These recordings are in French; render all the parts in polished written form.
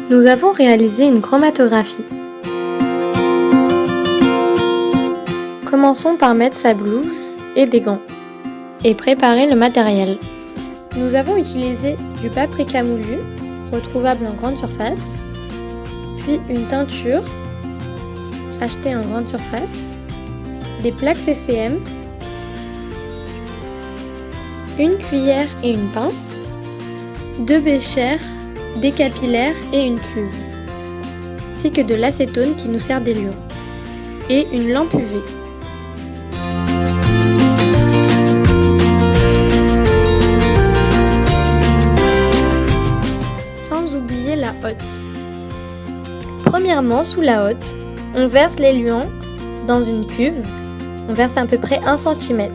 Nous avons réalisé une chromatographie. Commençons par mettre sa blouse et des gants et préparer le matériel. Nous avons utilisé du paprika moulu, retrouvable en grande surface, puis une teinture achetée en grande surface, des plaques CCM, une cuillère et une pince, 2 béchères, des capillaires et une cuve, ainsi que de l'acétone qui nous sert d'éliant, et une lampe UV. Sans oublier la hotte. Premièrement, sous la hotte, on verse l'éliant dans une cuve. On verse à peu près 1 cm.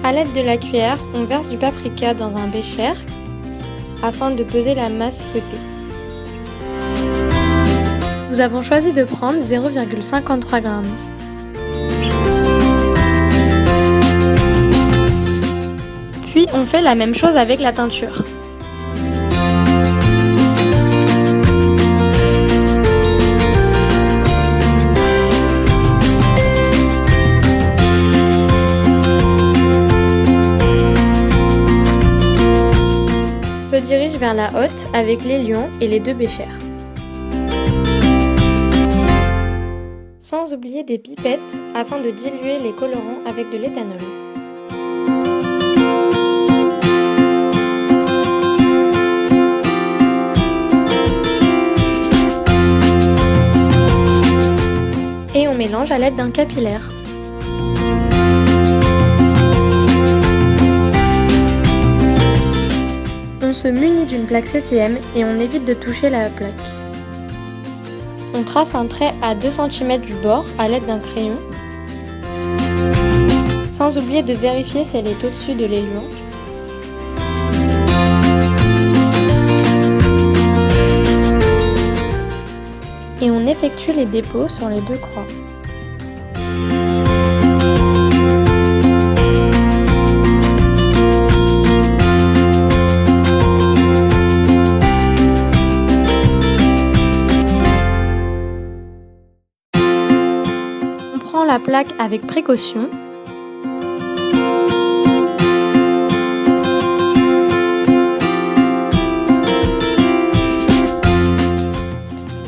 A l'aide de la cuillère, on verse du paprika dans un bécher afin de peser la masse souhaitée. Nous avons choisi de prendre 0,53 g. Puis on fait la même chose avec la teinture. On se dirige vers la hotte avec l'éliant et les 2 béchères. Sans oublier des pipettes afin de diluer les colorants avec de l'éthanol. Et on mélange à l'aide d'un capillaire. On se munit d'une plaque CCM et on évite de toucher la plaque. On trace un trait à 2 cm du bord à l'aide d'un crayon, sans oublier de vérifier si elle est au-dessus de l'éliant. Et on effectue les dépôts sur les 2 croix. On prend la plaque avec précaution.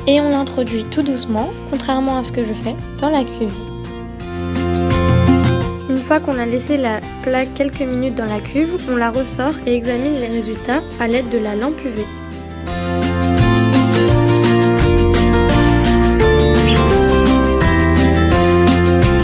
Et on l'introduit tout doucement, contrairement à ce que je fais, dans la cuve. Une fois qu'on a laissé la plaque quelques minutes dans la cuve, on la ressort et examine les résultats à l'aide de la lampe UV.